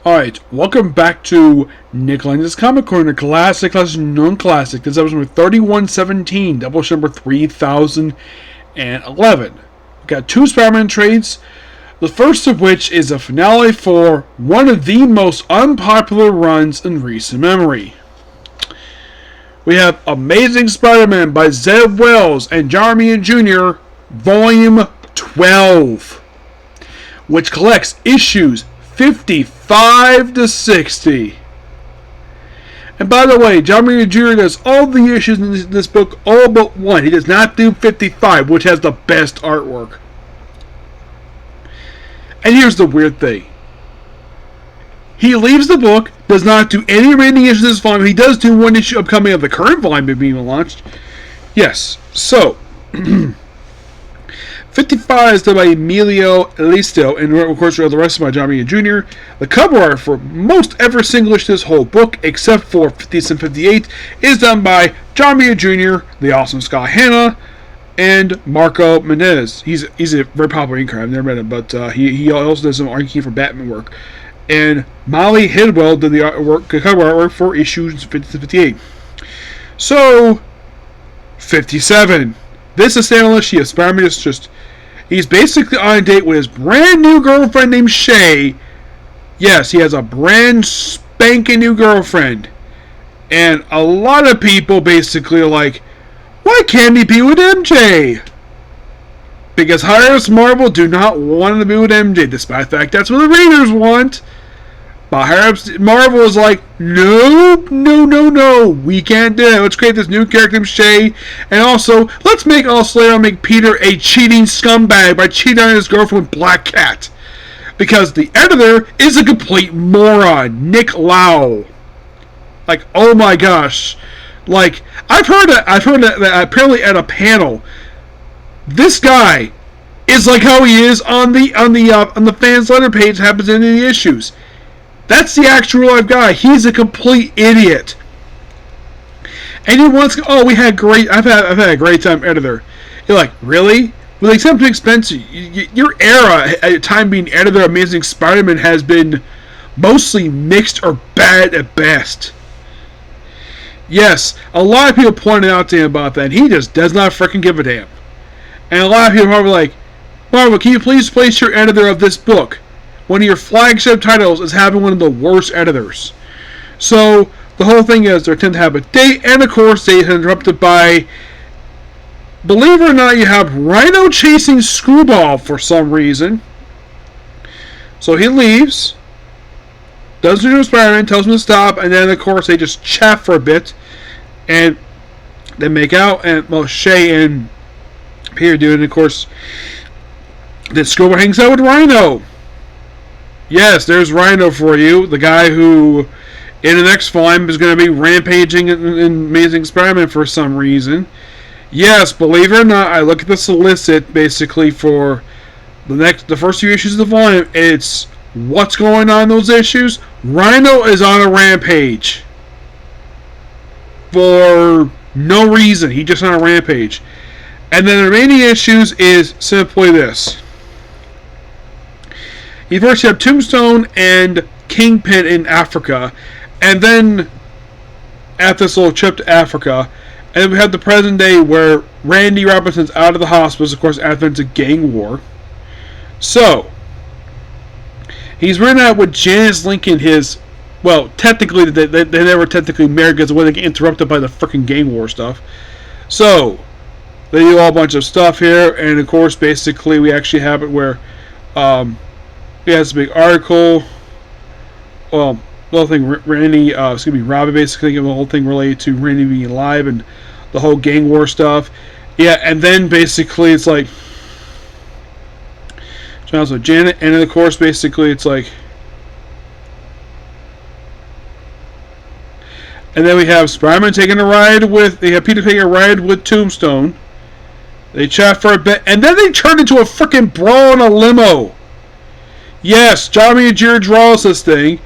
Alright, welcome back to Nick Lenz's Comic Corner, classic, non-classic. This episode number 3117, Doubleshot number 3011. We've got two Spider-Man trades, the first of which is a finale for one of the most unpopular runs in recent memory. We have Amazing Spider-Man by Zeb Wells and John Romita Jr., Volume 12, which collects issues 55 to 60. And by the way, John Romita Jr. does all the issues in this book, all but one. He does not do 55, which has the best artwork. And here's the weird thing. He leaves the book, does not do any remaining issues of this volume. He does do one issue upcoming of the current volume being launched. Yes, so 55 is done by Emilio Listo, and of course the rest is by John Romita Jr. The cover art for most every single issue of this whole book, except for 57 58, is done by John Romita Jr., the awesome Scott Hanna, and Marco Menez. He's a very popular inker. I've never met him, but he also does some inking for Batman work. And Molly Hidwell did the cover artwork for issues 50 58. So 57. This is standalone issue. Spider-Man is just... He's basically on a date with his brand new girlfriend named Shay. Yes, he has a brand spanking new girlfriend. And a lot of people basically are like, why can't he be with MJ? Because Harris Marvel do not want him to be with MJ, despite the fact that's what the readers want. But Harris Marvel is like, no, we can't do it. Let's create this new character named Shay, and also let's make Peter a cheating scumbag by cheating on his girlfriend Black Cat, because the editor is a complete moron, Nick Lau. Like, oh my gosh, like I've heard that apparently at a panel, this guy is like how he is on the fans letter page. Happens in the issues. That's the actual live guy. He's a complete idiot. And he wants, I've had a great time, editor. You're like, really? With the exception of expense, your era at time being editor of Amazing Spider-Man has been mostly mixed or bad at best. Yes, a lot of people pointed out to him about that, and he just does not freaking give a damn. And a lot of people are like, Marvel, can you please place your editor of this book? One of your flagship titles is having one of the worst editors. So the whole thing is they tend to have a date, and of course they are interrupted by, believe it or not, you have Rhino chasing Screwball for some reason. So he leaves, does the new Spider-Man, tells him to stop, and then of course they just chat for a bit, and they make out, and well, Shay and Peter do it, and of course then Screwball hangs out with Rhino. Yes, there's Rhino for you, the guy who, in the next volume, is going to be rampaging in Amazing Spider-Man for some reason. Yes, believe it or not, I look at the solicit, basically, for the first few issues of the volume. It's what's going on in those issues. Rhino is on a rampage. For no reason. He's just on a rampage. And then the remaining issues is simply this. You first have Tombstone and Kingpin in Africa, and then after this little trip to Africa, and then we have the present day where Randy Robinson's out of the hospital, of course, after it's a gang war. So, he's running out with Janice Lincoln, technically, they never technically married because they get interrupted by the freaking gang war stuff. So, they do all a bunch of stuff here, and of course, basically, we actually have it where, he has a big article. Well, the whole thing, Robbie basically, the whole thing related to Randy being alive and the whole gang war stuff. Yeah, and then basically it's like, so Janet, and then of course basically it's like, and then we have Spider-Man taking a ride with, they have Peter taking a ride with Tombstone. They chat for a bit, and then they turn into a freaking brawl in a limo. Yes, John Romita Jr. draws this thing.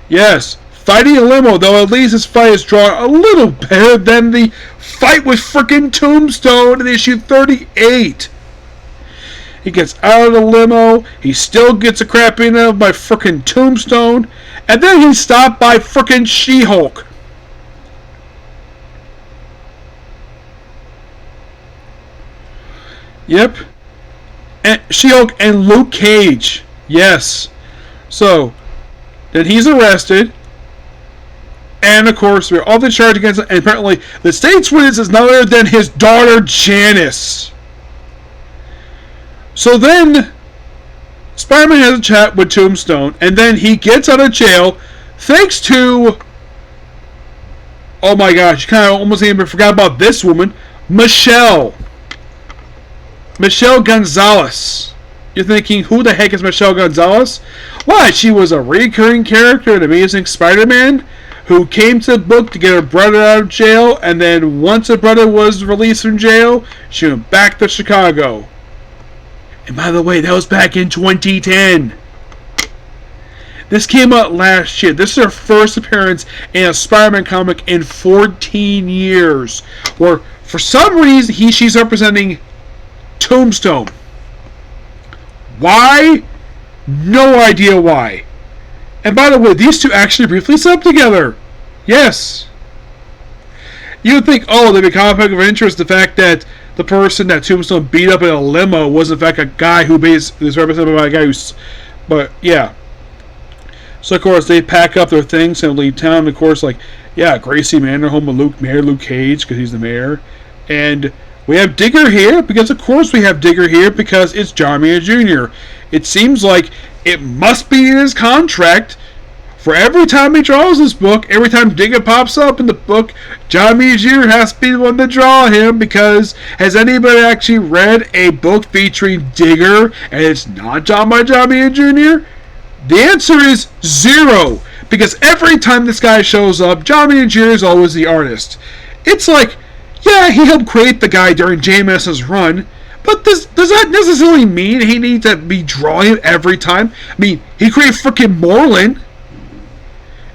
Yes, fighting a limo, though at least this fight is drawn a little better than the fight with frickin' Tombstone in issue 38. He gets out of the limo. He still gets a crap beaten out by frickin' Tombstone. And then he's stopped by frickin' She-Hulk. Yep. And She-Hulk and Luke Cage. Yes. So, then he's arrested. And, of course, we're all the charge against him. And apparently, the state's witness is none other than his daughter, Janice. So then, Spider-Man has a chat with Tombstone. And then he gets out of jail thanks to... Oh my gosh, you kind of almost even forgot about this woman. Michelle Gonzalez. You're thinking, who the heck is Michelle Gonzalez? Why, she was a recurring character in Amazing Spider-Man who came to the book to get her brother out of jail, and then once her brother was released from jail, she went back to Chicago. And by the way, that was back in 2010. This came out last year. This is her first appearance in a Spider-Man comic in 14 years, where for some reason she's representing Tombstone. Why? No idea why. And by the way, these two actually briefly slept together. Yes. You would think, oh, there'd be conflict of interest. The fact that the person that Tombstone beat up in a limo was in fact a guy who is represented by a guy who's... But, yeah. So, of course, they pack up their things and leave town. Of course, like, yeah, Gracie Manderholm with Mayor Luke Cage, because he's the mayor. And we have Digger here, because, of course, we have Digger here, because it's John Romita Jr. It seems like it must be in his contract for every time he draws this book, every time Digger pops up in the book, John Romita Jr. has to be the one to draw him, because has anybody actually read a book featuring Digger and it's not drawn by John Romita Jr.? The answer is 0, because every time this guy shows up, John Romita Jr. is always the artist. It's like, yeah, he helped create the guy during JMS's run, but does that necessarily mean he needs to be drawing him every time? I mean, he created frickin' Moreland.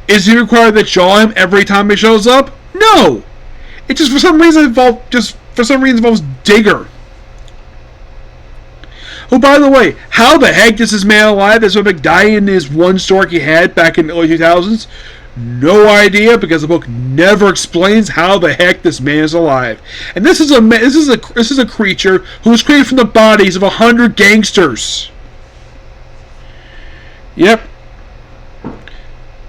Is he required to draw him every time he shows up? No! It just for some reason involves Digger. Who, by the way, how the heck is this man alive? There's a big guy in his one story he had back in the early 2000s. No idea, because the book never explains how the heck this man is alive. And this is a creature who was created from the bodies of 100 gangsters. Yep.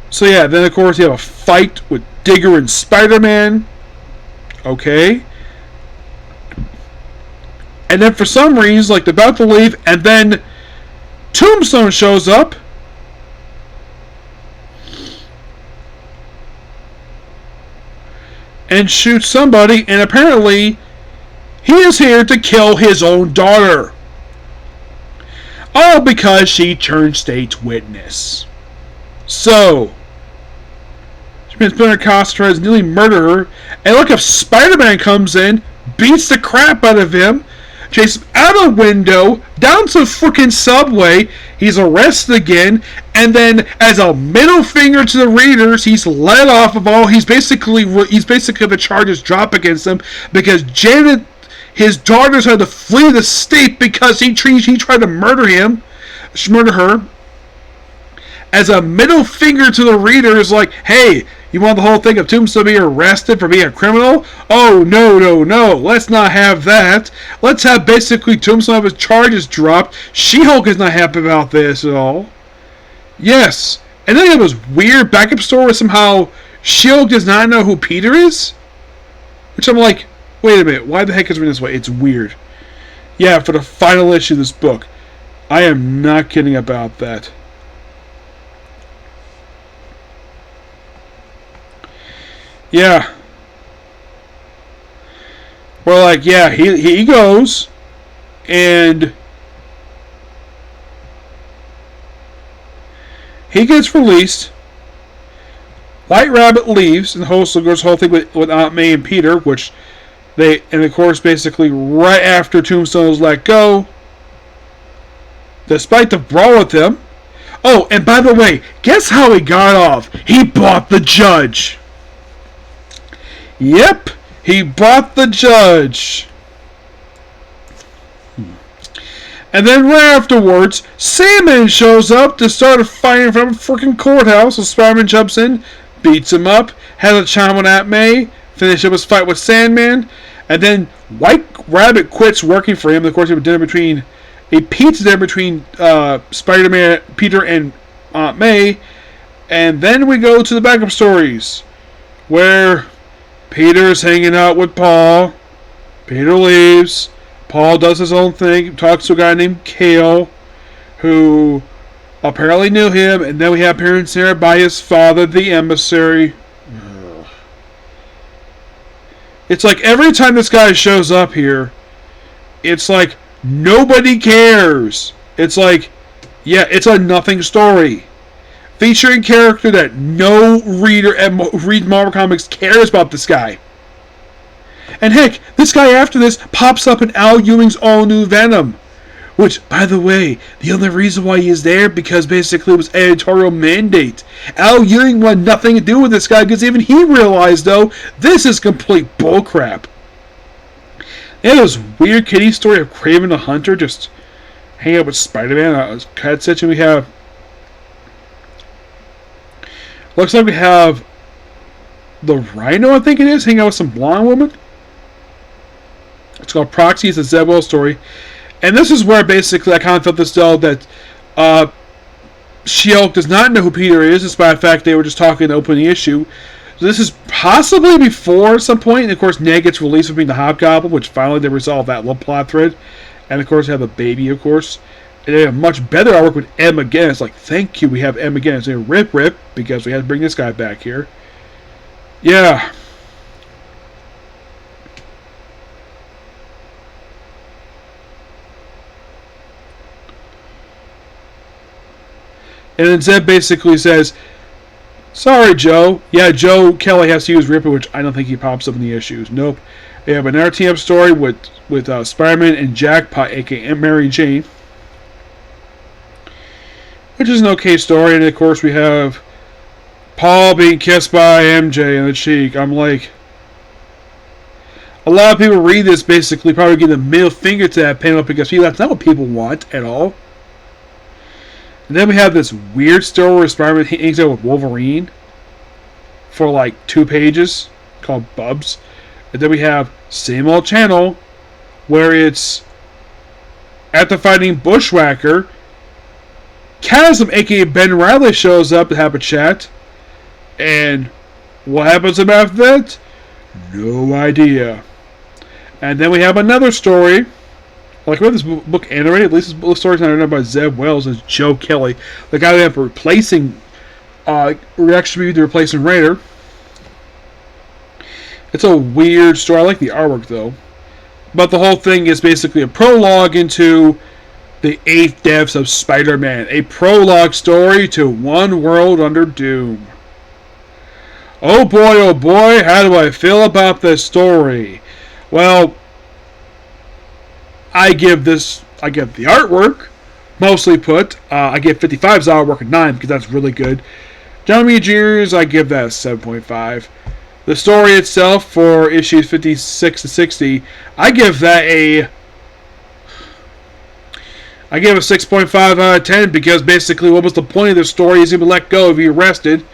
So yeah, then of course you have a fight with Digger and Spider-Man. Okay. And then for some reason, like, they're about to leave, and then Tombstone shows up. And shoots somebody, and apparently he is here to kill his own daughter. All because she turned state's witness. So, she's been put in her costume, tries to nearly murder her, and look, if Spider-Man comes in, beats the crap out of him, chases him out a window, down to the freaking subway, he's arrested again, and then as a middle finger to the readers, he's let off of all. He's basically the charges drop against him because Janet, his daughters, had to flee the state because he tried to murder her. As a middle finger to the readers, like, hey, you want the whole thing of Tombstone being arrested for being a criminal? Oh, no, let's not have that. Let's have basically Tombstone have his charges dropped. She-Hulk is not happy about this at all. Yes. And then you have this weird backup story where somehow She-Hulk does not know who Peter is? Which I'm like, wait a minute, why the heck is it written this way? It's weird. Yeah, for the final issue of this book. I am not kidding about that. Yeah. We're like, yeah, he goes, and he gets released. White Rabbit leaves, and the whole thing with Aunt May and Peter, which and of course, basically right after Tombstone was let go, despite the brawl with them. Oh, and by the way, guess how he got off? He bought the judge. Yep, he bought the judge. And then right afterwards, Sandman shows up to start a fight from a freaking courthouse. So Spider-Man jumps in, beats him up, has a chat with Aunt May, finish up his fight with Sandman, and then White Rabbit quits working for him. Of course, he had a pizza dinner between Spider-Man, Peter, and Aunt May. And then we go to the backup stories, where Peter's hanging out with Paul. Peter leaves. Paul does his own thing, talks to a guy named Kale, who apparently knew him, and then we have appearance there by his father, the emissary. Ugh. It's like every time this guy shows up here, it's like nobody cares. It's like, yeah, it's a nothing story. Featuring character that no reader read Marvel Comics cares about this guy. And heck, this guy after this pops up in Al Ewing's All New Venom. Which, by the way, the only reason why he is there because basically it was editorial mandate. Al Ewing wanted nothing to do with this guy because even he realized, though, this is complete bullcrap. They have this weird kitty story of Kraven the Hunter just hanging out with Spider-Man. Cat section we have. Looks like we have the Rhino, I think it is, hanging out with some blonde woman. It's called Proxy. It's a Zeb Wells story. And this is where basically I kind of felt this though that She-Hulk does not know who Peter is, despite the fact they were just talking to open the issue. So this is possibly before some point. And of course, Ned gets released from being the Hobgoblin, which finally they resolve that little plot thread. And of course, they have the baby, of course. And they have much better artwork with M again. It's like, thank you, we have M again. It's a rip, because we had to bring this guy back here. Yeah. And then Zeb basically says, sorry, Joe. Yeah, Joe Kelly has to use Ripper, which I don't think he pops up in the issues. Nope. They have another team-up story with Spider-Man and Jackpot, a.k.a. Mary Jane. Which is an okay story. And, of course, we have Paul being kissed by MJ on the cheek. I'm like... A lot of people read this basically probably give the middle finger to that panel because that's not what people want at all. And then we have this weird story where Spider-Man hangs out with Wolverine for like 2 pages called Bubs. And then we have same old channel where it's after fighting Bushwhacker, Chasm, aka Ben Riley, shows up to have a chat. And what happens to him after that? No idea. And then we have another story. Like, we have this book animated. At least this story's not written by Zeb Wells as Joe Kelly, the guy that replacing reaction to the replacing writer. It's a weird story. I like the artwork though. But the whole thing is basically a prologue into the 8th deaths of Spider-Man. A prologue story to One World Under Doom. Oh boy, how do I feel about this story? Well, I give the artwork, mostly put, I give 55's artwork a 9 because that's really good. John Romita Jr.'s, I give that a 7.5. The story itself for issues 56 to 60, I give a 6.5 out of 10 because basically what was the point of the story is he would let go if he arrested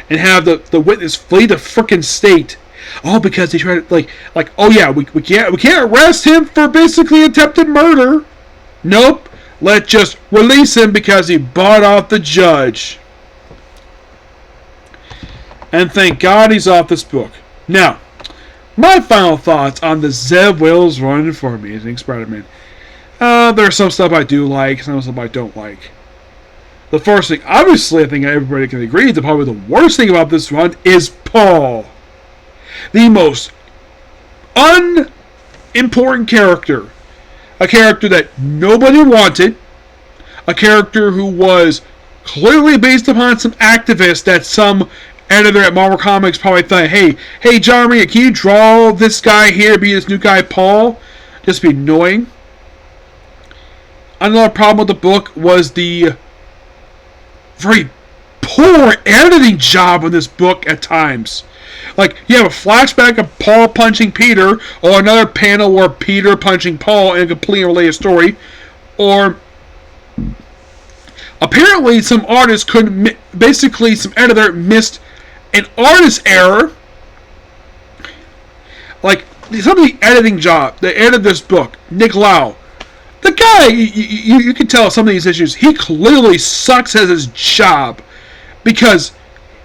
and have the witness flee the frickin' state. Oh, because they tried to, like, oh yeah, we can't arrest him for basically attempted murder. Nope. Let's just release him because he bought off the judge. And thank God he's off this book. Now, my final thoughts on the Zeb Wells run for Amazing Spider-Man. There's some stuff I do like, some stuff I don't like. The first thing, obviously, I think everybody can agree that probably the worst thing about this run is Paul. The most unimportant character. A character that nobody wanted. A character who was clearly based upon some activists that some editor at Marvel Comics probably thought, hey, John Romita, can you draw this guy here, be this new guy, Paul? Just be annoying. Another problem with the book was the very poor editing job on this book at times. Like, you have a flashback of Paul punching Peter, or another panel where Peter punching Paul in a completely related story. Or apparently some artist couldn't, basically some editor missed an artist error. Like, some of the editing job, they edited this book, Nick Lau. The guy, you can tell some of these issues, he clearly sucks at his job. Because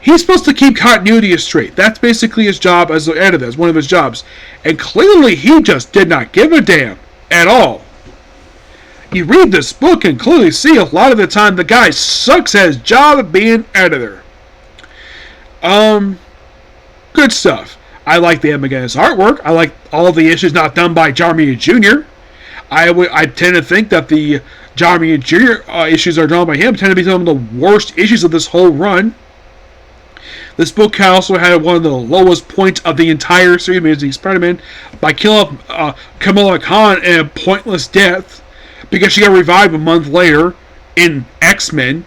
he's supposed to keep continuity straight. That's basically his job as an editor. It's one of his jobs. And clearly he just did not give a damn at all. You read this book and clearly see a lot of the time the guy sucks at his job of being editor. Good stuff. I like the Ed McGuinness artwork. I like all the issues not done by John Romita Jr. I tend to think that the John Romita Jr. Issues are drawn by him tend to be some of the worst issues of this whole run. This book also had one of the lowest points of the entire series, Amazing Spider-Man, by killing Kamala Khan in a pointless death because she got revived a month later in X-Men.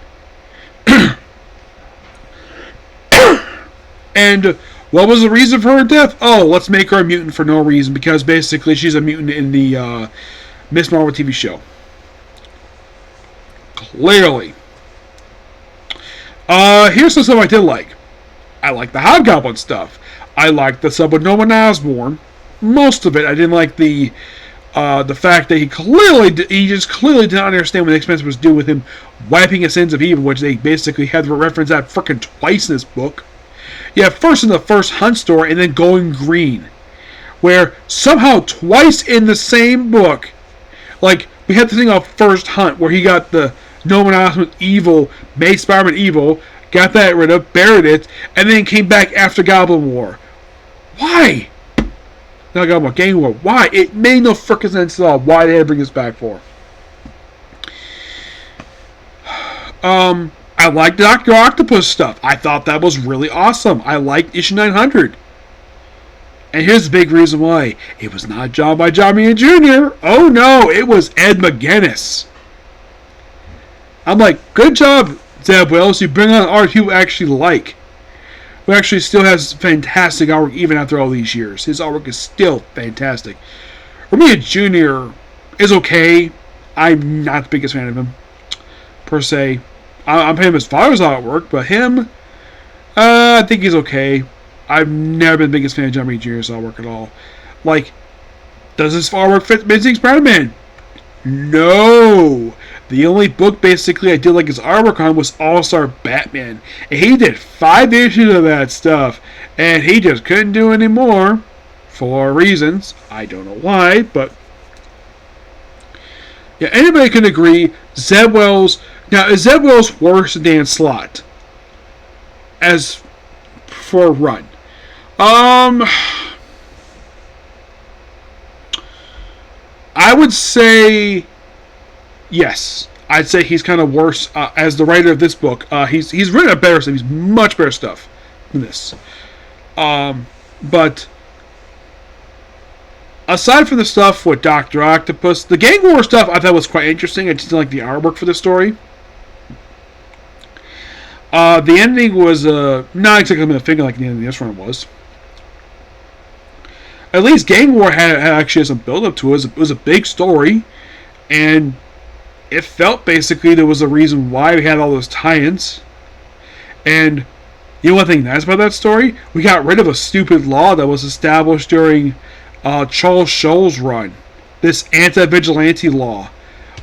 And what was the reason for her death? Oh, let's make her a mutant for no reason, because basically she's a mutant in the Miss Marvel TV show. Clearly. Here's some stuff I did like. I like the Hobgoblin stuff. I like the sub with Norman Osborn. Most of it. I didn't like the fact that he just clearly did not understand what the expense was due with him wiping his sins of evil, which they basically had to reference that frickin' twice in this book. Yeah, first in the first Hunt story, and then Going Green, where somehow twice in the same book, like we had the thing of First Hunt, where he got the Norman Osborn evil, made Spider-Man evil, got that rid of, buried it, and then came back after Goblin War. Why? Not Goblin War, Gang War. Why? It made no frickin' sense at all. Why did they bring this back for? I liked Dr. Octopus stuff. I thought that was really awesome. I liked issue 900. And here's the big reason why. It was not drawn by John Romita Jr. Oh no, it was Ed McGuinness. I'm like, good job, Zeb Wells. You bring on art you actually like. Who actually still has fantastic artwork even after all these years. His artwork is still fantastic. Romita Jr. is okay. I'm not the biggest fan of him, per se. I'm paying him his father's artwork, but him, I think he's okay. I've never been the biggest fan of John Romita Jr.'s artwork at all. Like, does his artwork fit Amazing Spider-Man? No! The only book basically I did like his artwork on was All-Star Batman. And he did 5 issues of that stuff. And he just couldn't do any more. For reasons. I don't know why, but yeah, anybody can agree. Zeb Wells. Now, is Zeb Wells worse than Dan Slott? As for a run? I would say yes. I'd say he's kind of worse as the writer of this book. He's written a better stuff. He's much better stuff than this. But aside from the stuff with Dr. Octopus, the Gang War stuff I thought was quite interesting. I just didn't like the artwork for the story. The ending was not exactly a figure like the end of this one was. At least Gang War had actually some build up to it. It was a big story, and it felt basically there was a reason why we had all those tie-ins. And you know one thing nice about that story? We got rid of a stupid law that was established during Charles Schulz's run. This anti-vigilante law,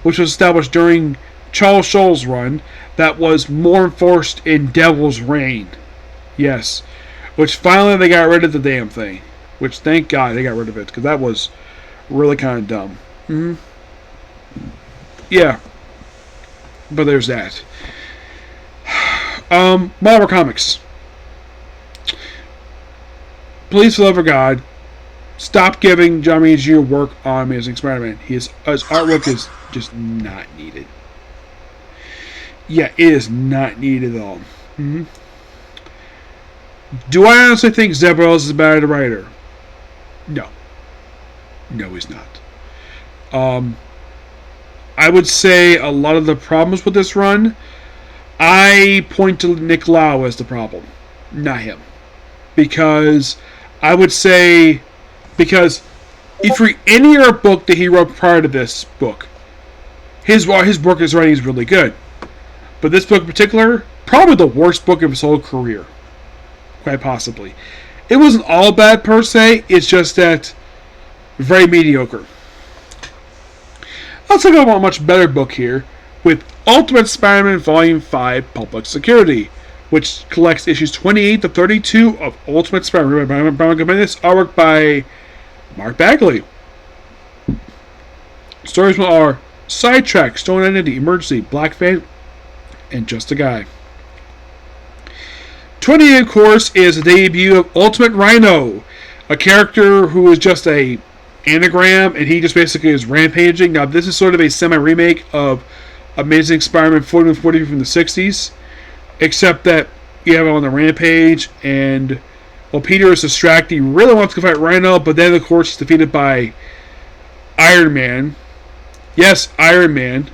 which was established during Charles Schulz's run, that was more enforced in Devil's Reign. Yes. Which finally they got rid of the damn thing. Which, thank God they got rid of it, because that was really kind of dumb. Yeah. But there's that. Marvel Comics. Please, for the love of God, stop giving John Romita Jr. work on Amazing Spider-Man. His artwork is just not needed. Yeah, it is not needed at all. Do I honestly think Zeb Wells is a better writer? No. No, he's not. I would say a lot of the problems with this run, I point to Nick Lau as the problem, not him. Because I would say, if you read any other book that he wrote prior to this book, his book, his writing is really good. But this book in particular, probably the worst book of his whole career. Quite possibly. It wasn't all bad per se, it's just that very mediocre. Let's talk about a much better book here with Ultimate Spider-Man Volume 5 Public Security, which collects issues 28 to 32 of Ultimate Spider-Man by Brian Bendis, artwork by Mark Bagley. Stories are Sidetrack, Stone Identity, Emergency, Black Fan, and Just a Guy. 28, of course, is the debut of Ultimate Rhino, a character who is just a anagram, and he just basically is rampaging. Now, this is sort of a semi-remake of Amazing Spider-Man 40 and 40 from the 60s, except that you have it on the rampage, and well, Peter is distracted. He really wants to fight Rhino, but then, of course, he's defeated by Iron Man. Yes, Iron Man.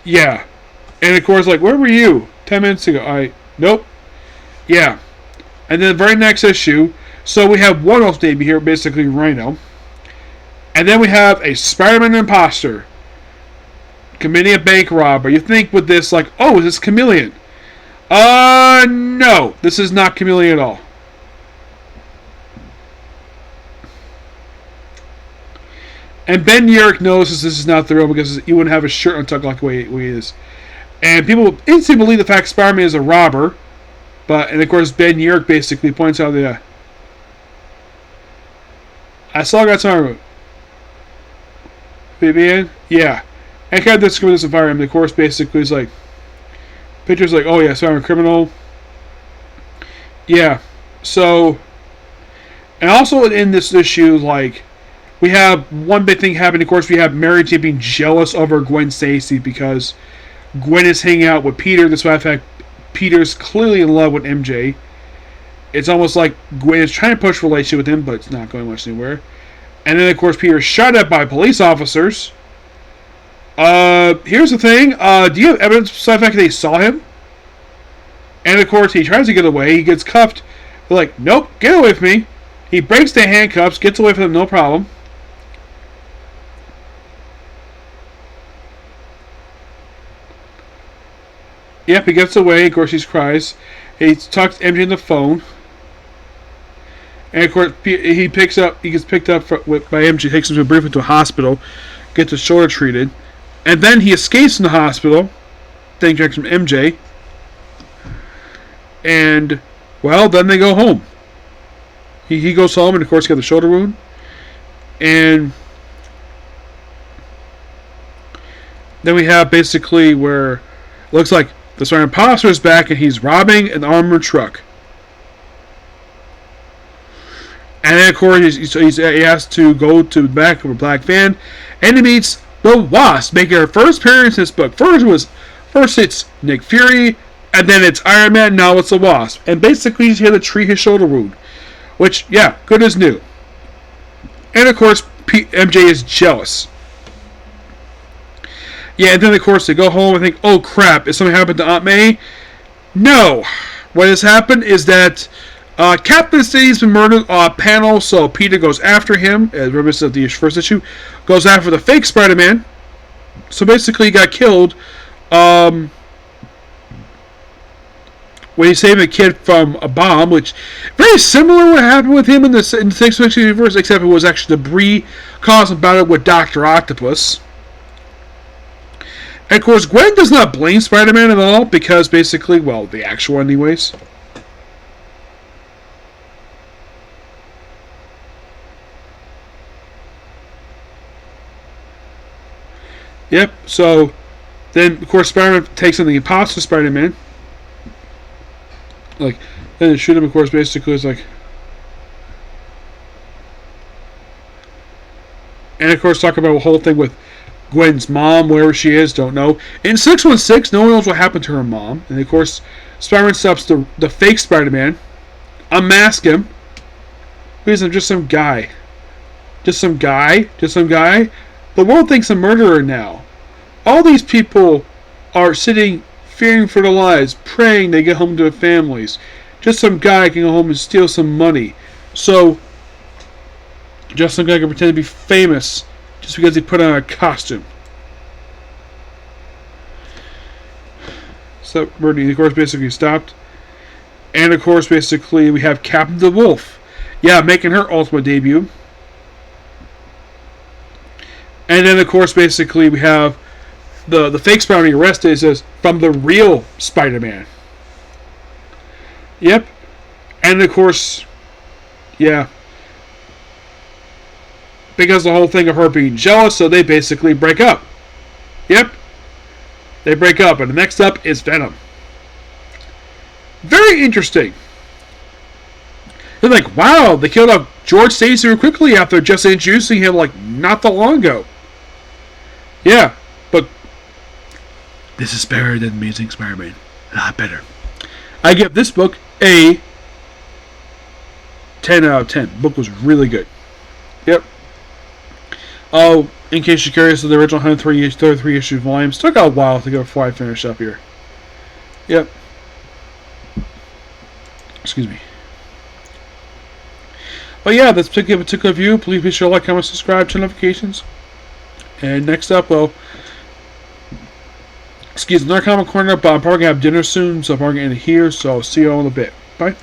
Yeah. And of course, like, where were you 10 minutes ago? Nope. Yeah. And then the very next issue, so we have one else debut here, basically Rhino. And then we have a Spider-Man imposter committing a bank robbery. You think with this, like, oh, is this Chameleon? No. This is not Chameleon at all. And Ben Urich notices this is not the real because he wouldn't have a shirt untucked like the way he is. And people instantly believe the fact Spider-Man is a robber. And of course, Ben Urich basically points out that I saw that time. Vivian? Yeah. And kind of discovered this environment. Of course, basically, is like, pictures like, oh yeah, so I'm a criminal. Yeah. So, and also in this issue, like, we have one big thing happening. Of course, we have Mary Jane being jealous over Gwen Stacy because Gwen is hanging out with Peter. Despite the fact Peter's clearly in love with MJ. It's almost like Gwen is trying to push a relationship with him, but it's not going much anywhere. And then, of course, Peter is shot at by police officers. Here's the thing. Do you have evidence besides the fact that they saw him? And, of course, he tries to get away. He gets cuffed. They're like, nope, get away from me. He breaks the handcuffs, gets away from them, no problem. Yep, he gets away. Of course, he cries. He talks to MJ on the phone. And, of course, he gets picked up by MJ, takes him briefly to a hospital, gets his shoulder treated. And then he escapes from the hospital, taking direction from MJ. And, well, then they go home. He goes home, and, of course, he got the shoulder wound. And then we have basically where it looks like the Spider Imposter is back, and he's robbing an armored truck. And then, of course, he has to go to the back of a black van, and he meets the Wasp, making her first appearance in this book. First it's Nick Fury, and then it's Iron Man, now it's the Wasp. And basically, he's here to treat his shoulder wound. Which, yeah, good as new. And, of course, MJ is jealous. Yeah, and then, of course, they go home and think, oh, crap, is something happened to Aunt May? No. What has happened is that Captain City's been murdered on a panel, so Peter goes after him, as reminiscent of the first issue, goes after the fake Spider-Man. So basically, he got killed when he saved a kid from a bomb, which very similar to what happened with him in the Sixth Dimension universe, except it was actually debris caused about it with Dr. Octopus. And of course, Gwen does not blame Spider-Man at all, because basically, well, the actual anyways. Yep, so then, of course, Spider-Man takes on the imposter Spider-Man. Like, then they shoot him, of course, basically, it's like... And, of course, talk about the whole thing with Gwen's mom, wherever she is, don't know. In 616, no one knows what happened to her mom. And, of course, Spider-Man stops the fake Spider-Man, unmask him. He's just some guy. Just some guy. The world thinks a murderer now. All these people are sitting, fearing for their lives, praying they get home to their families. Just some guy can go home and steal some money. So, Just some guy can pretend to be famous just because he put on a costume. So Birdie, of course, basically stopped. And of course, basically, we have Captain the Wolf. Yeah, making her ultimate debut. And then, of course, basically, we have the fake Spider-Man being arrested. It says, from the real Spider-Man. Yep. And, of course, yeah. Because the whole thing of her being jealous, so they basically break up. Yep. They break up, and the next up is Venom. Very interesting. They're like, wow, they killed off George Stacy quickly after just introducing him like not that long ago. Yeah, but this is better than Amazing Spider-Man. A lot better. I give this book a 10 out of 10. The book was really good. Yep. Oh, in case you're curious, the original 133 issue volumes took a while to go before I finish up here. Yep. Excuse me. But yeah, that's particular view. Please be sure to like, comment, subscribe, turn notifications. And next up, well, excuse me, another comic corner, but I'm probably going to have dinner soon, so I'm probably going to end it here, so I'll see you all in a bit. Bye.